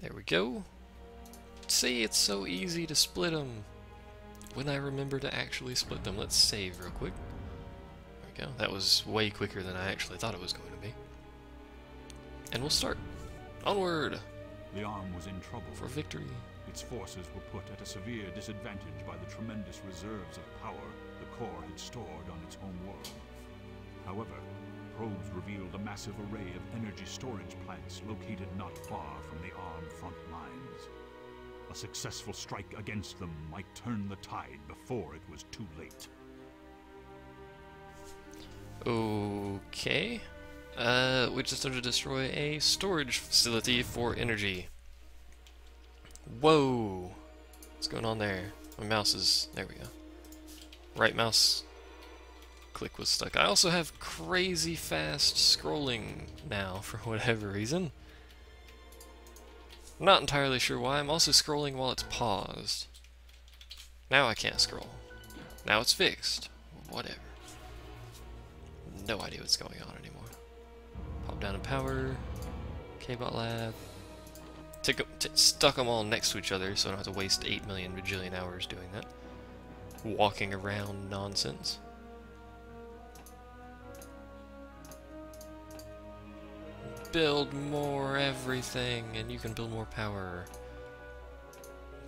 There we go. See, it's so easy to split them. When I remember to actually split them. Let's save real quick. There we go. That was way quicker than I actually thought it was going to be. And we'll start. Onward! The arm was in trouble. For victory. Its forces were put at a severe disadvantage by the tremendous reserves of power the core had stored on its home world. However, probes revealed a massive array of energy storage plants located not far from the arm front lines. A successful strike against them might turn the tide before it was too late. Okay. We just have to destroy a storage facility for energy. Whoa! What's going on there? My mouse is... there we go. Right mouse click was stuck. I also have crazy fast scrolling now for whatever reason. I'm not entirely sure why. I'm also scrolling while it's paused. Now I can't scroll. Now it's fixed. Whatever. No idea what's going on anymore. Pop down in power. K-Bot Lab. Stuck them all next to each other so I don't have to waste 8 million bajillion hours doing that. Walking around nonsense. Build more everything, and you can build more power.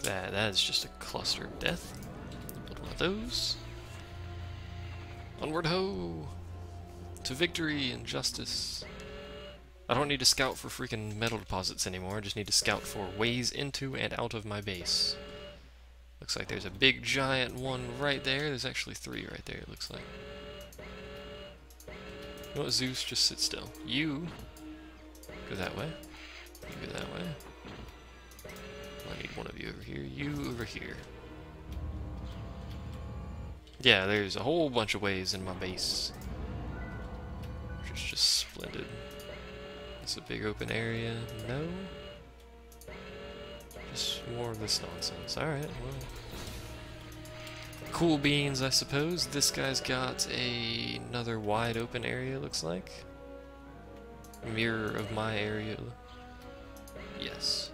That is just a cluster of death. Build one of those. Onward ho! To victory and justice. I don't need to scout for freaking metal deposits anymore, I just need to scout for ways into and out of my base. Looks like there's a big giant one right there. There's actually 3 right there, it looks like. You know what, Zeus? Just sit still. You go that way. You go that way. I need one of you over here. You over here. Yeah, there's a whole bunch of ways in my base. Which is just splendid. It's a big open area. No? Just more of this nonsense. Alright, well. Cool beans, I suppose. This guy's got another wide open area, looks like. Mirror of my area. Yes.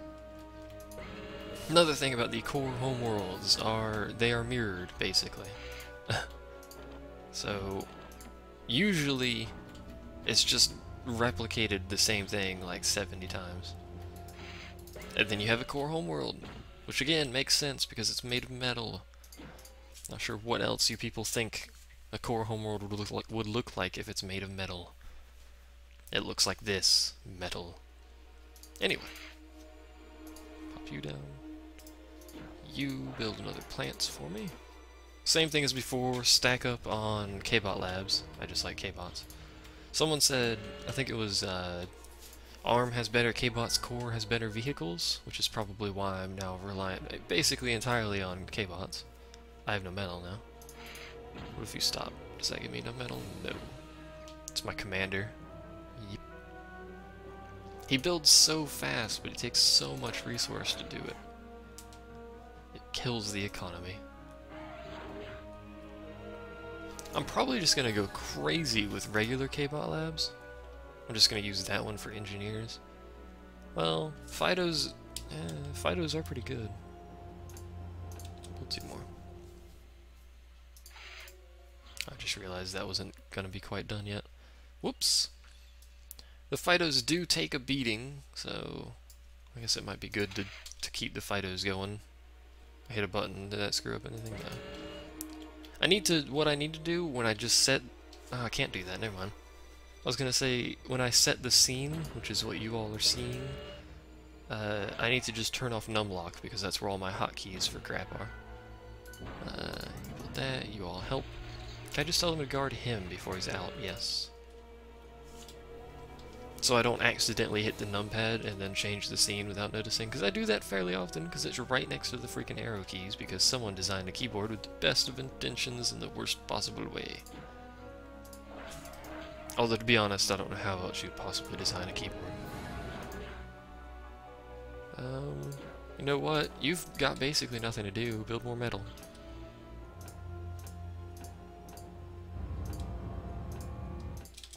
Another thing about the core homeworlds are they are mirrored, basically. So, usually, it's just replicated the same thing like 70 times. And then you have a core homeworld, which again makes sense because it's made of metal. Not sure what else you people think a core homeworld would look like if it's made of metal. It looks like this. Metal. Anyway. Pop you down. You build another plants for me. Same thing as before, stack up on K-Bot Labs. I just like K-Bots. Someone said, I think it was, ARM has better K-Bots, Core has better vehicles, which is probably why I'm now reliant basically entirely on K-Bots. I have no metal now. What if you stop? Does that give me no metal? No. It's my commander. Yep. He builds so fast, but it takes so much resource to do it. It kills the economy. I'm probably just gonna go crazy with regular K-Bot Labs. I'm just gonna use that one for engineers. Well, Fidos are pretty good. We'll do more. I just realized that wasn't gonna be quite done yet. Whoops! The Fidos do take a beating, so I guess it might be good to keep the Fidos going. I hit a button, did that screw up anything? No. What I need to do when I just set... Oh, I can't do that, never mind. I was gonna say, when I set the scene, which is what you all are seeing, I need to just turn off numlock, because that's where all my hotkeys for crap are. You build that, you all help. Can I just tell them to guard him before he's out? Yes. So I don't accidentally hit the numpad and then change the scene without noticing, because I do that fairly often, because it's right next to the freaking arrow keys, because someone designed a keyboard with the best of intentions in the worst possible way. Although, to be honest, I don't know how else you'd possibly design a keyboard. You know what? You've got basically nothing to do. Build more metal.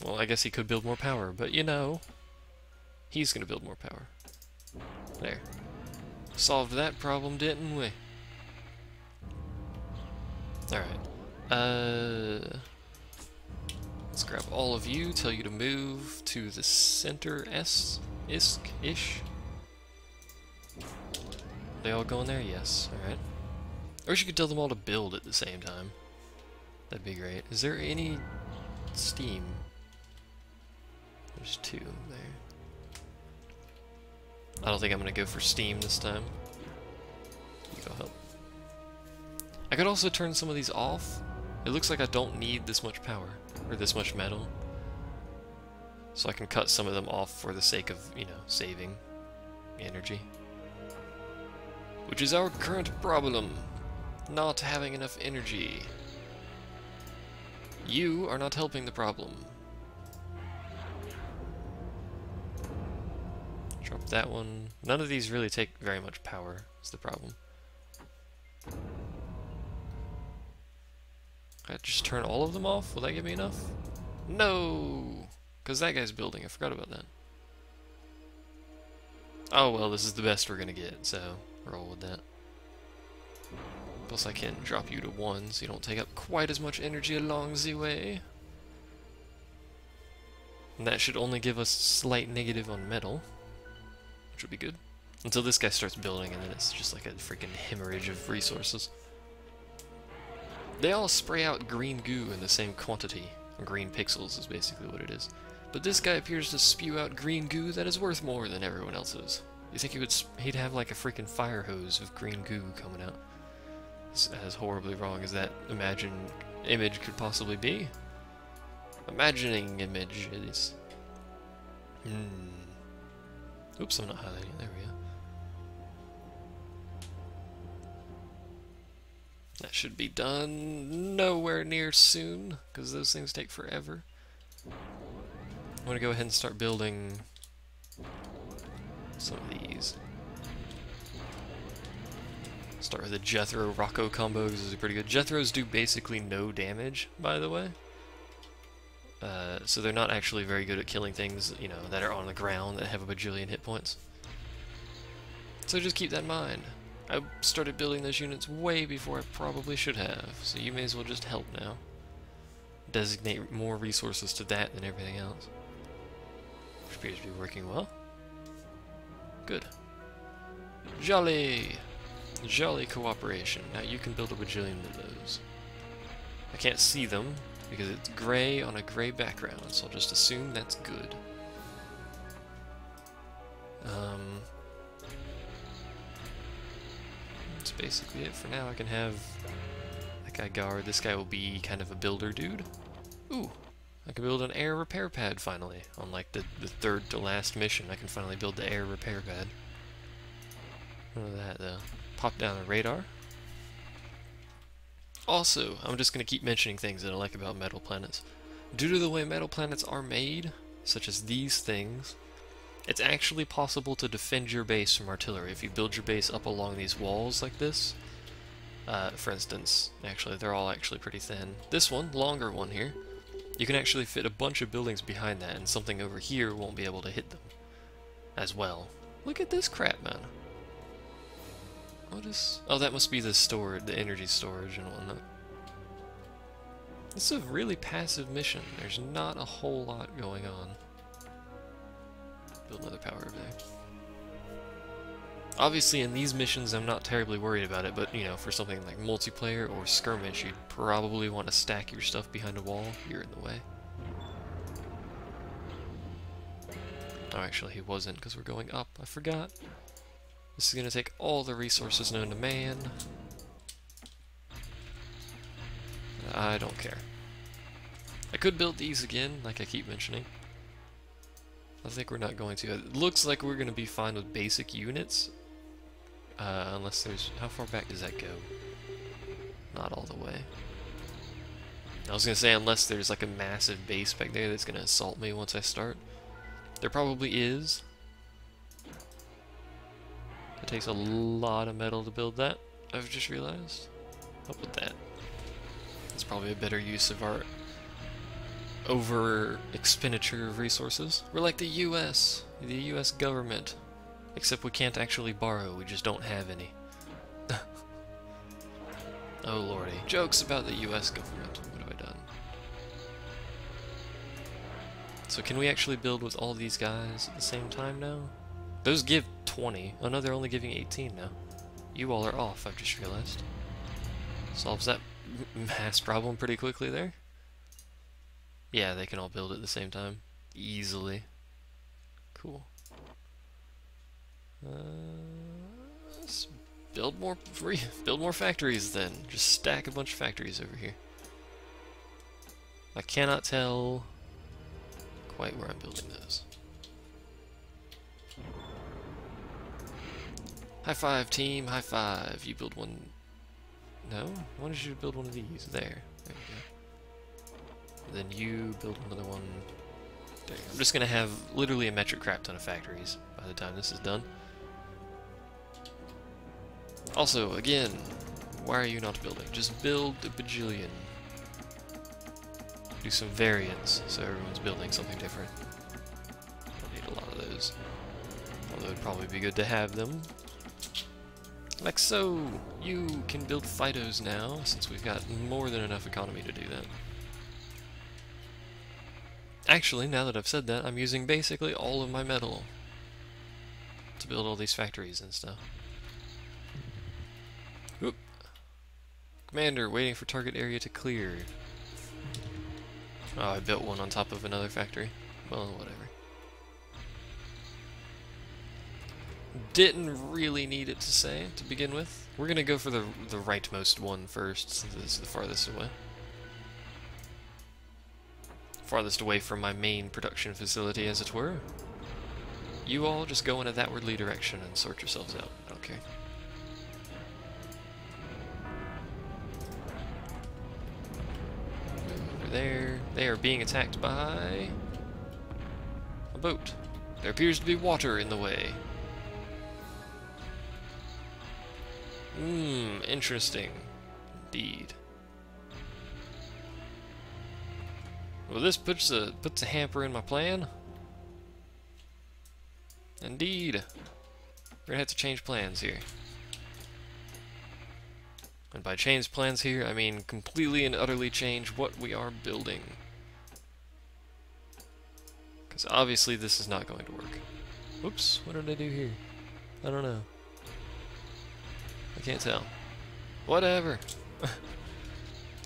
Well, I guess he could build more power, but you know, he's gonna build more power. There. Solved that problem, didn't we? Alright. Let's grab all of you, tell you to move to the center ish. They all going there? Yes. Alright. I wish you could tell them all to build at the same time. That'd be great. Is there any steam? There's 2 there. I don't think I'm gonna go for steam this time. You go help. I could also turn some of these off. It looks like I don't need this much power, or this much metal. So I can cut some of them off for the sake of, you know, saving energy. Which is our current problem. Not having enough energy. You are not helping the problem. Drop that one. None of these really take very much power, is the problem. I just turn all of them off? Will that give me enough? No! Because that guy's building, I forgot about that. Oh well, this is the best we're gonna get, so roll with that. Plus I can drop you to 1, so you don't take up quite as much energy along the way. And that should only give us slight negative on metal, which would be good. Until this guy starts building, and then it's just like a freaking hemorrhage of resources. They all spray out green goo in the same quantity. Green pixels is basically what it is. But this guy appears to spew out green goo that is worth more than everyone else's. You think he'd have like a freaking fire hose of green goo coming out? As horribly wrong as that imagined image could possibly be. Imagining image is. Oops, I'm not highlighting. There we go. That should be done nowhere near soon, because those things take forever. I'm going to go ahead and start building some of these. Start with the Jethro Rocco combo, because this is pretty good. Jethros do basically no damage, by the way. So they're not actually very good at killing things, you know, that are on the ground that have a bajillion hit points. So just keep that in mind. I started building those units way before I probably should have, so you may as well just help now. Designate more resources to that than everything else. Which appears to be working well. Good. Jolly! Jolly cooperation. Now you can build a bajillion of those. I can't see them because it's gray on a gray background, so I'll just assume that's good. That's basically it for now. I can have that guy guard. This guy will be kind of a builder dude. Ooh, I can build an air repair pad finally. On like the third to last mission, I can finally build the air repair pad. None of that though. Pop down a radar. Also, I'm just going to keep mentioning things that I like about metal planets. Due to the way metal planets are made, such as these things, it's actually possible to defend your base from artillery if you build your base up along these walls like this. For instance, actually, they're all actually pretty thin. This one, longer one here, you can actually fit a bunch of buildings behind that, and something over here won't be able to hit them as well. Look at this crap, man. What is... Oh, that must be the storage, the energy storage and whatnot. This is a really passive mission. There's not a whole lot going on. Build another power over there. Obviously, in these missions, I'm not terribly worried about it, but, you know, for something like multiplayer or skirmish, you'd probably want to stack your stuff behind a wall. You're in the way. Oh, actually, he wasn't, because we're going up. I forgot. This is going to take all the resources known to man. I don't care. I could build these again, like I keep mentioning. I think we're not going to. It looks like we're going to be fine with basic units. Unless there's... How far back does that go? Not all the way. I was going to say, unless there's like a massive base back there that's going to assault me once I start. There probably is. It takes a lot of metal to build that, I've just realized. Up with that. It's probably a better use of our over expenditure of resources. We're like the US government. Except we can't actually borrow, we just don't have any. Oh lordy. Jokes about the US government. What have I done? So can we actually build with all these guys at the same time now? Those give 20. Oh no, they're only giving 18 now. You all are off, I've just realized. Solves that mass problem pretty quickly there. Yeah, they can all build at the same time. Easily. Cool. Let's build more factories then. Just stack a bunch of factories over here. I cannot tell quite where I'm building those. High five, team, high five. You build one. No? I wanted you to build one of these. There. There we go. Then you build another one. There. I'm just gonna have literally a metric crap ton of factories by the time this is done. Also, again, why are you not building? Just build a bajillion. Do some variants so everyone's building something different. Don't need a lot of those. Although it'd probably be good to have them. Like so, you can build Fidos now, since we've got more than enough economy to do that. Actually, now that I've said that, I'm using basically all of my metal to build all these factories and stuff. Oop. Commander, waiting for target area to clear. Oh, I built one on top of another factory. Well, whatever. Didn't really need it to say to begin with. We're gonna go for the rightmost one first, since this is the farthest away. Farthest away from my main production facility, as it were. You all just go in a thatwardly direction and sort yourselves out. I don't care. Over there. They are being attacked by a boat. There appears to be water in the way. Interesting. Indeed. Well, this puts a hamper in my plan. Indeed. We're gonna have to change plans here. And by change plans here, I mean completely and utterly change what we are building. Because obviously this is not going to work. Oops, what did I do here? I don't know. I can't tell. Whatever.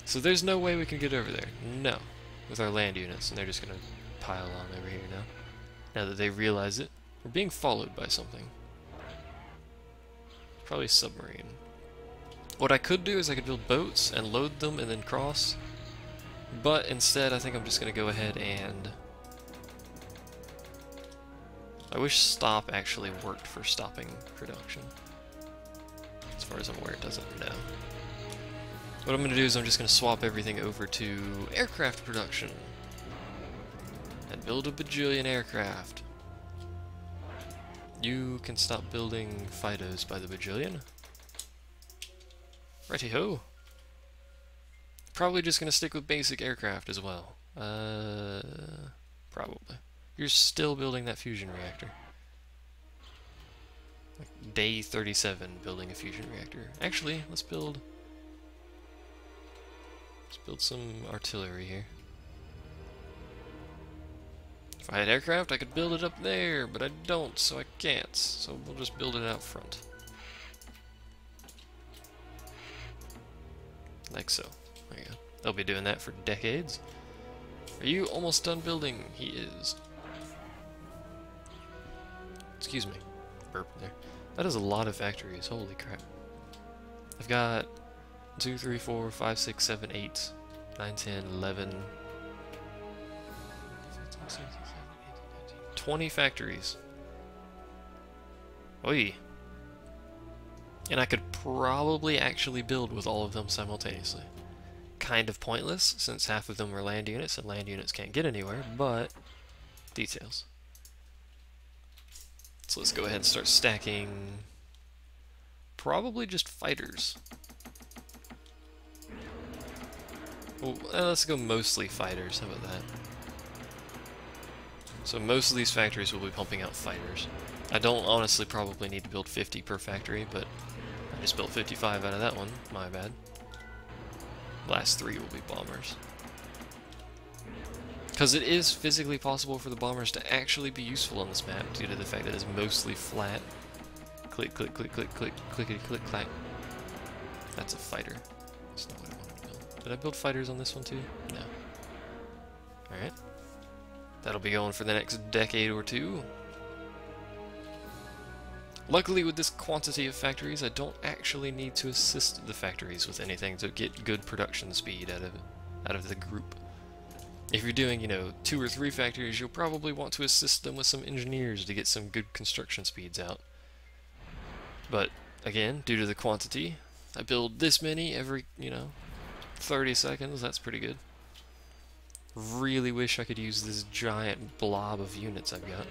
So there's no way we can get over there. No. With our land units, and they're just gonna pile on over here now. Now that they realize it. We're being followed by something. Probably a submarine. What I could do is I could build boats and load them and then cross. But instead I think I'm just gonna go ahead and... I wish stop actually worked for stopping production. As far as I'm aware, it doesn't. No. What I'm going to do is I'm just going to swap everything over to aircraft production. And build a bajillion aircraft. You can stop building Fidos by the bajillion. Righty-ho. Probably just going to stick with basic aircraft as well. Probably. You're still building that fusion reactor. Like day 37 building a fusion reactor. Actually, let's build some artillery here. If I had aircraft, I could build it up there, but I don't, so I can't. So we'll just build it out front. Like so. There you go. They'll be doing that for decades. Are you almost done building? He is. Excuse me. Burp there. That is a lot of factories. Holy crap. I've got 2, 3, 4, 5, 6, 7, 8, 9, 10, 11, 20 factories. Oi. And I could probably actually build with all of them simultaneously. Kind of pointless, since half of them are land units, and land units can't get anywhere, but details. So let's go ahead and start stacking probably just fighters. Well, let's go mostly fighters, how about that? So most of these factories will be pumping out fighters. I don't honestly probably need to build 50 per factory, but I just built 55 out of that one. My bad. Last 3 will be bombers. Because it is physically possible for the bombers to actually be useful on this map due to the fact that it's mostly flat. Click, click, click, click, click, clickety, click, clack. That's a fighter. That's not what I wanted to build. Did I build fighters on this one too? No. Alright. That'll be going for the next decade or two. Luckily, with this quantity of factories, I don't actually need to assist the factories with anything to get good production speed out of the group. If you're doing, you know, 2 or 3 factories, you'll probably want to assist them with some engineers to get some good construction speeds out. But, again, due to the quantity, I build this many every, 30 seconds. That's pretty good. Really wish I could use this giant blob of units I've got.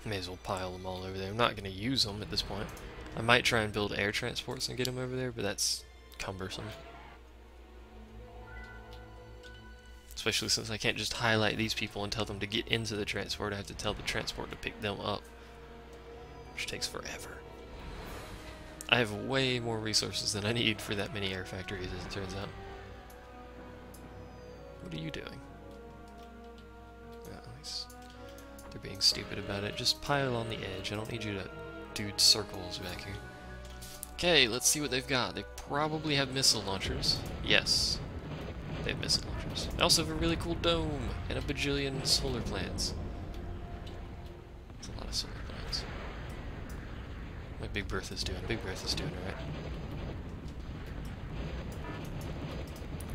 May as well pile them all over there. I'm not going to use them at this point. I might try and build air transports and get them over there, but that's cumbersome. Especially since I can't just highlight these people and tell them to get into the transport. I have to tell the transport to pick them up, which takes forever. I have way more resources than I need for that many air factories, as it turns out. What are you doing? Oh, they're being stupid about it. Just pile on the edge. I don't need you to do circles back here. Okay, let's see what they've got. They probably have missile launchers. Yes, they have missile launchers. They also have a really cool dome and a bajillion solar plants. That's a lot of solar plants. What Big Bertha's doing. Big Bertha's doing alright.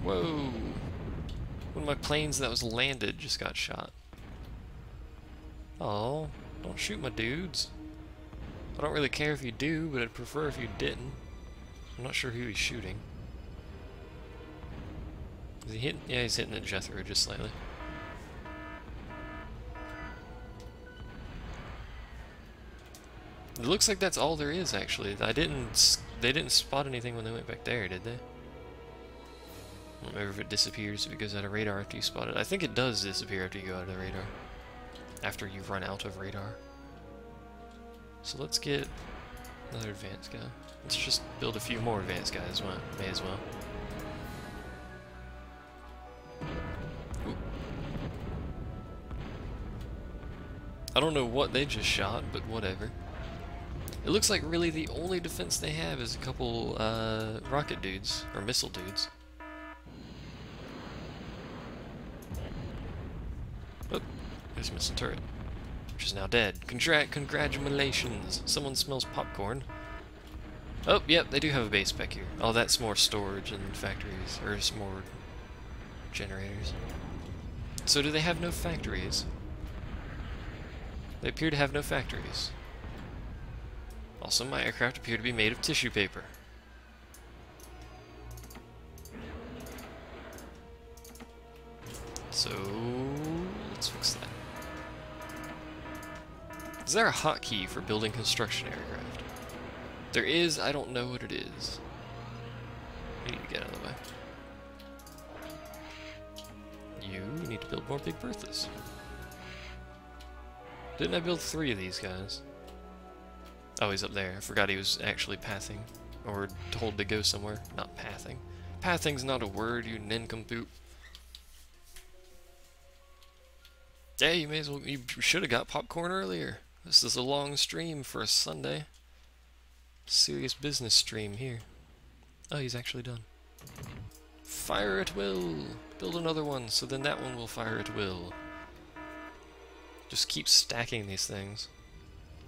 Whoa! One of my planes that was landed just got shot. Oh, don't shoot my dudes. I don't really care if you do, but I'd prefer if you didn't. I'm not sure who he's shooting. Is he hitting? Yeah, he's hitting the Jethro just slightly. It looks like that's all there is, actually. They didn't spot anything when they went back there, did they? I don't remember if it disappears if it goes out of radar after you spot it. I think it does disappear after you go out of the radar. After you run out of radar. So let's get another advanced guy. Let's just build a few more advanced guys, may as well. Ooh. I don't know what they just shot, but whatever. It looks like really the only defense they have is a couple rocket dudes, or missile dudes. Oh, there's a missile turret, which is now dead. Congratulations! Someone smells popcorn. Oh, yep, they do have a base back here. Oh, that's more storage and factories, or just more generators. So do they have no factories? They appear to have no factories. Also, my aircraft appear to be made of tissue paper. So, let's fix that. Is there a hotkey for building construction aircraft? There is, I don't know what it is. I need to get out of the way. You need to build more Big Berthas. Didn't I build 3 of these guys? Oh, he's up there. I forgot he was actually pathing. Or told to go somewhere. Not pathing. Pathing's not a word, you nincompoop. Yeah, you may as well. You should have got popcorn earlier. This is a long stream for a Sunday. Serious business stream here. Oh, he's actually done. Fire at will. Build another one, so then that one will fire at will. Just keep stacking these things.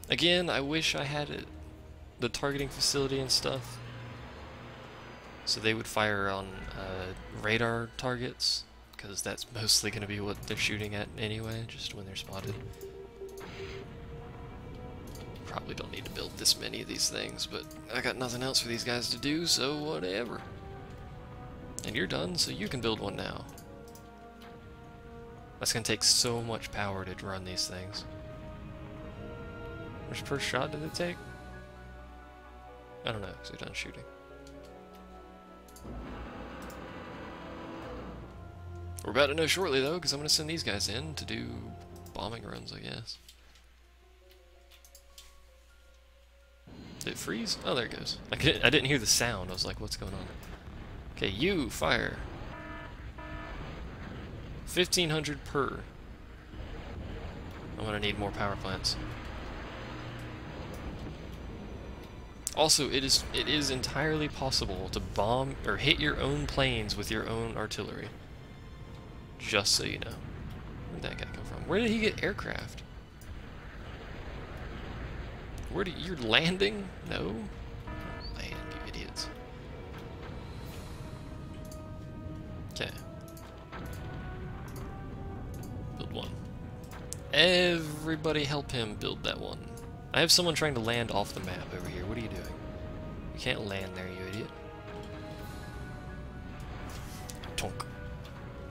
Again, I wish I had it, the targeting facility and stuff, so they would fire on radar targets, because that's mostly going to be what they're shooting at anyway, just when they're spotted. Probably don't need to build this many of these things, but I got nothing else for these guys to do, so whatever. And you're done, so you can build one now. That's going to take so much power to run these things. Which per shot did it take? I don't know, because they're done shooting. We're about to know shortly, though, because I'm going to send these guys in to do bombing runs, I guess. Did it freeze? Oh, there it goes. I didn't hear the sound. I was like, what's going on? Okay, you, fire. 1,500 per. I'm gonna need more power plants. Also, it is entirely possible to bomb or hit your own planes with your own artillery. Just so you know. Where'd that guy come from? Where did he get aircraft? You're landing? No. Land, you idiots. Okay. Build one. Everybody help him build that one. I have someone trying to land off the map over here. What are you doing? You can't land there, you idiot. Tonk.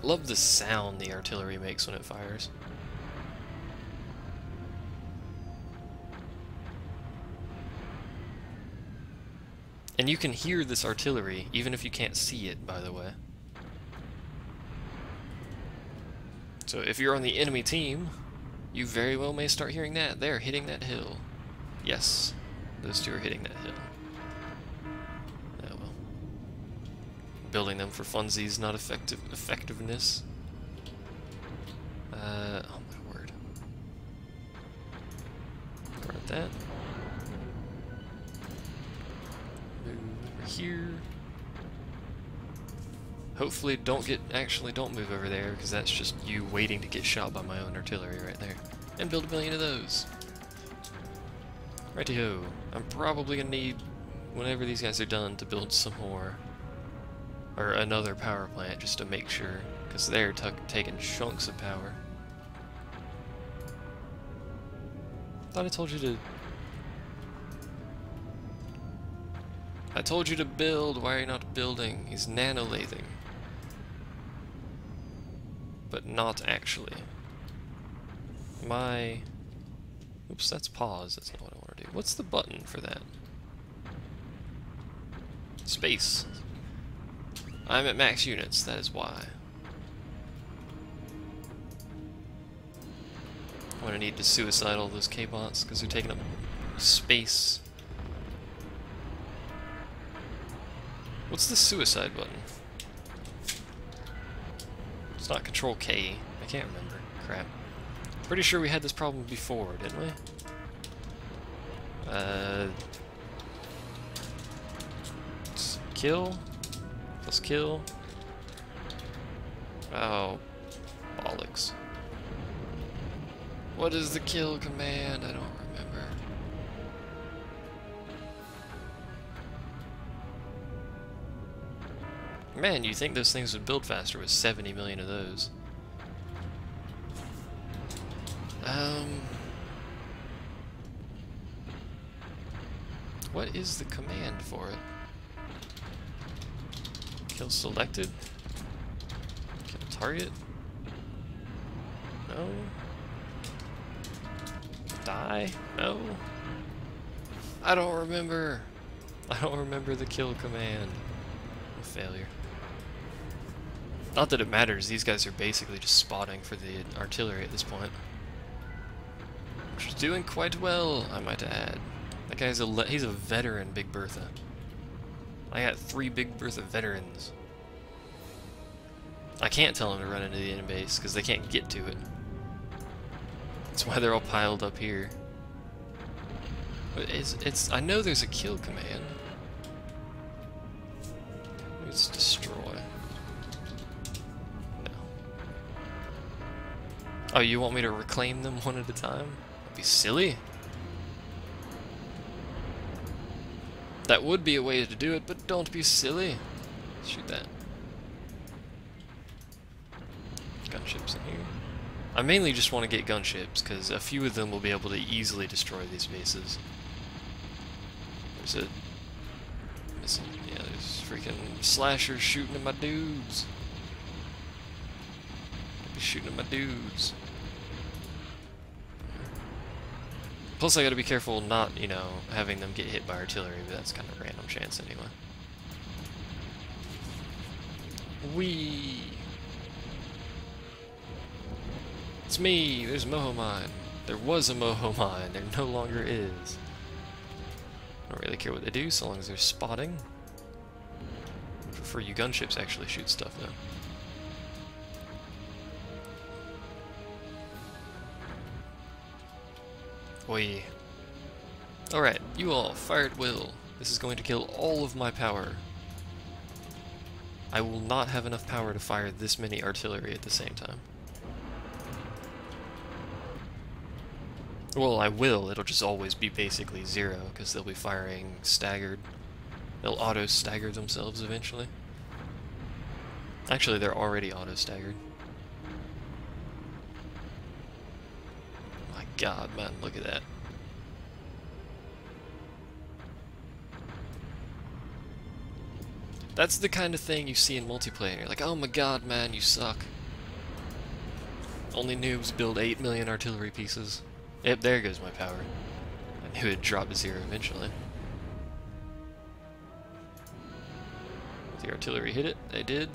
Love the sound the artillery makes when it fires. And you can hear this artillery, even if you can't see it, by the way. So if you're on the enemy team, you very well may start hearing that. They're hitting that hill. Yes, those two are hitting that hill. Oh well. Building them for funsies, not effectiveness. Oh my word. Grab that. Move over here. Hopefully don't move over there, because that's just you waiting to get shot by my own artillery right there. And build 1 million of those. Righty-ho. I'm probably gonna need, whenever these guys are done, to build some more. Or another power plant, just to make sure, because they're taking chunks of power. Thought I told you to... I told you to build, why are you not building? He's nano-lathing. But not actually. Oops, that's pause, that's not what I want to do. What's the button for that? Space. I'm at max units, that is why. I'm gonna need to suicide all those K-bots, because they're taking up space. What's the suicide button? It's not Control K. I can't remember. Crap. Pretty sure we had this problem before, didn't we? Kill. Plus kill. Oh, bollocks. What is the kill command? I don't remember. Man, you'd think those things would build faster with 70 million of those. What is the command for it? Kill selected? Kill target? No? Die? No? I don't remember. I don't remember the kill command. A failure. Not that it matters, these guys are basically just spotting for the artillery at this point. Which is doing quite well, I might add. That guy's he's a veteran Big Bertha. I got 3 Big Bertha veterans. I can't tell them to run into the enemy base, because they can't get to it. That's why they're all piled up here. But I know there's a kill command. It's destroy. No. Oh, you want me to reclaim them one at a time? That'd be silly. That would be a way to do it, but don't be silly. Shoot that. Gunships in here. I mainly just want to get gunships, because a few of them will be able to easily destroy these bases. There's a... Yeah, there's freaking slashers shooting at my dudes. I'll be shooting at my dudes. Plus I gotta be careful not, you know, having them get hit by artillery, but that's kind of a random chance anyway. Whee! It's me! There's Moho Mine. There was a Moho Mine. There no longer is. I don't really care what they do, so long as they're spotting. I prefer you gunships actually shoot stuff now. Oi. Alright, you all, fire at will. This is going to kill all of my power. I will not have enough power to fire this many artillery at the same time. Well, I will, it'll just always be basically 0, because they'll be firing staggered. They'll auto-stagger themselves eventually. Actually, they're already auto-staggered. My god, man, look at that. That's the kind of thing you see in multiplayer. You're like, oh my god, man, you suck. Only noobs build 8 million artillery pieces. Yep, there goes my power. I knew it'd drop to 0 eventually. The artillery hit it. They did.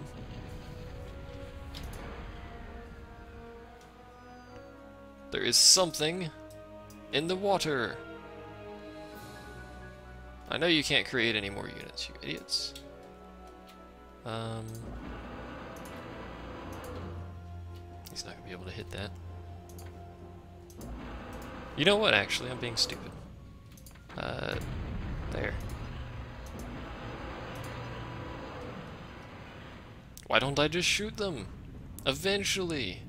There is something in the water. I know you can't create any more units, you idiots. He's not gonna be able to hit that. You know what, actually, I'm being stupid. There. Why don't I just shoot them? Eventually!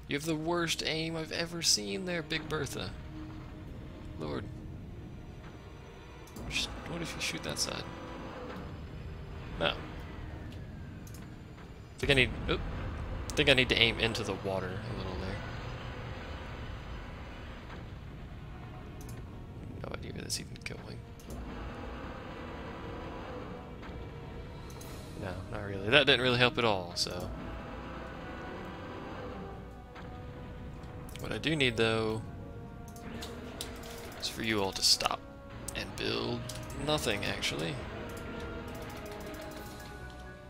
You have the worst aim I've ever seen there, Big Bertha. Lord. Just, what if you shoot that side? No. I think I need to aim into the water a little there. No idea where that's even going. No, not really. That didn't really help at all, so. What I do need, though, is for you all to stop and build nothing, actually.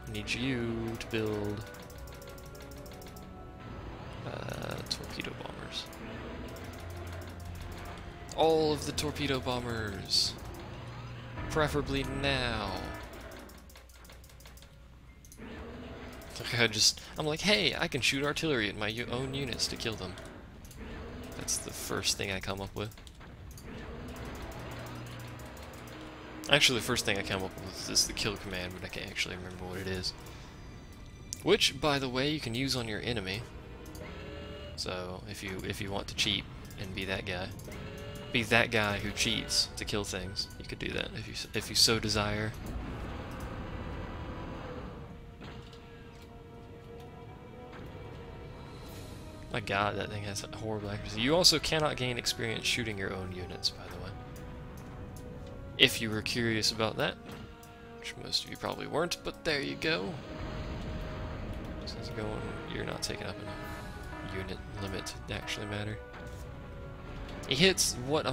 I need you to build torpedo bombers. All of the torpedo bombers. Preferably now. I'm like, hey, I can shoot artillery at my own units to kill them. That's the first thing I come up with. Actually, the first thing I come up with is the kill command, but I can't actually remember what it is. Which, by the way, you can use on your enemy. So, if you want to cheat and be that guy who cheats to kill things, you could do that if you so desire. My god, that thing has horrible accuracy. You also cannot gain experience shooting your own units, by the way. If you were curious about that, which most of you probably weren't, but there you go. Since you're not taking up a unit limit to actually matter. He hits what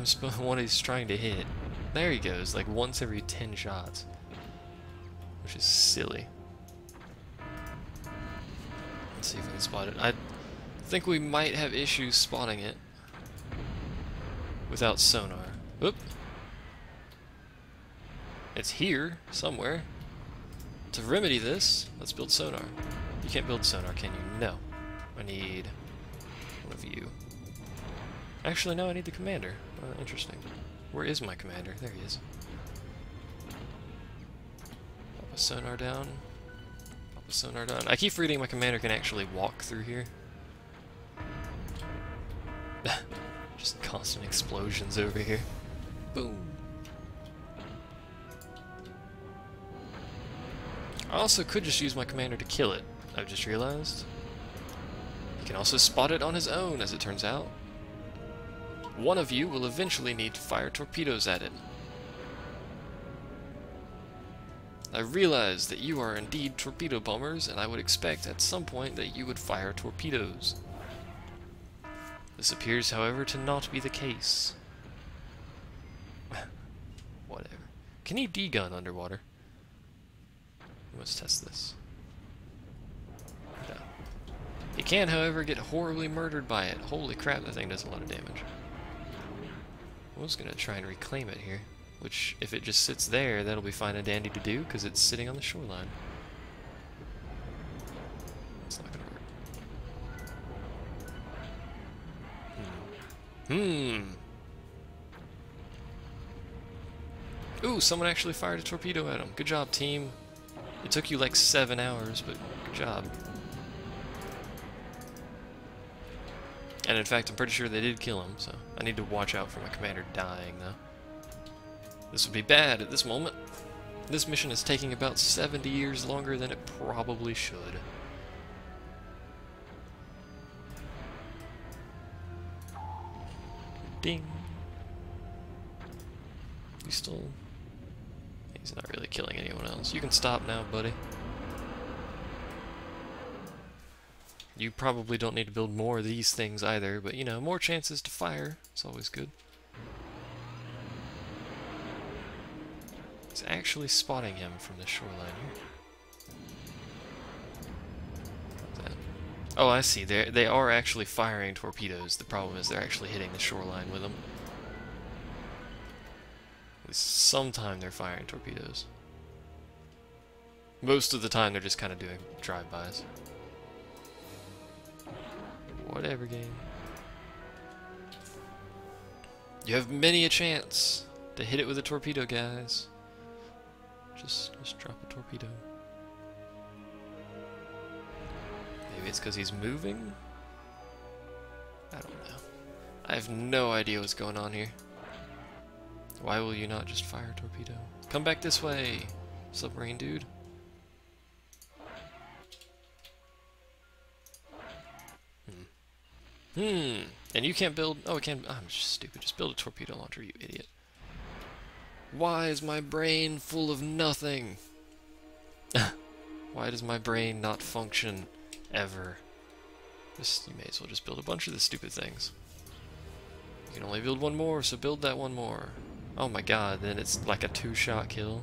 he's trying to hit. There he goes, like once every 10 shots, which is silly. Let's see if we can spot it. I think we might have issues spotting it without sonar. Oop. It's here, somewhere. To remedy this, let's build sonar. You can't build sonar, can you? No. I need one of you. Actually, no, I need the commander. Interesting. Where is my commander? There he is. Pop a sonar down. Pop a sonar down. I keep reading my commander can actually walk through here. Just constant explosions over here. Boom. I also could just use my commander to kill it. I've just realized. He can also spot it on his own, as it turns out. One of you will eventually need to fire torpedoes at it. I realize that you are indeed torpedo bombers, and I would expect at some point that you would fire torpedoes. This appears, however, to not be the case. Whatever. Can he D-gun underwater? Let's test this. No. He can, however, get horribly murdered by it. Holy crap, that thing does a lot of damage. I was going to try and reclaim it here, which, if it just sits there, that'll be fine and dandy to do, because it's sitting on the shoreline. It's not going to work. Ooh, someone actually fired a torpedo at him. Good job, team. It took you like 7 hours, but good job. And in fact, I'm pretty sure they did kill him, so I need to watch out for my commander dying, though. This would be bad at this moment. This mission is taking about 70 years longer than it probably should. Ding. You still... He's not really killing anyone else. You can stop now, buddy. You probably don't need to build more of these things either, but you know, more chances to fire. It's always good. It's actually spotting him from the shoreline here. What's that? Oh, I see. They are actually firing torpedoes. The problem is they're actually hitting the shoreline with them. At least sometime they're firing torpedoes. Most of the time they're just kind of doing drive-bys. Whatever, game. You have many a chance to hit it with a torpedo, guys. Just drop a torpedo. Maybe it's because he's moving? I don't know. I have no idea what's going on here. Why will you not just fire a torpedo? Come back this way, submarine dude. And you can't build... Oh, it can... I'm just stupid. Just build a torpedo launcher, you idiot. Why is my brain full of nothing? Why does my brain not function ever? You may as well just build a bunch of the stupid things. You can only build one more, so build that one more. Oh my god, then it's like a 2-shot kill.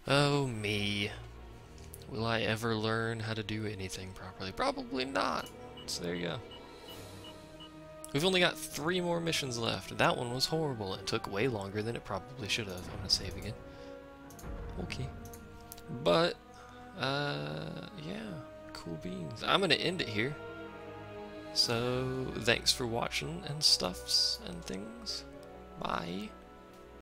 Oh me. Will I ever learn how to do anything properly? Probably not. So there you go. We've only got 3 more missions left. That one was horrible. It took way longer than it probably should have. I'm gonna save again. Okay. But, yeah. Cool beans. I'm gonna end it here. So, thanks for watching and stuffs and things. Bye.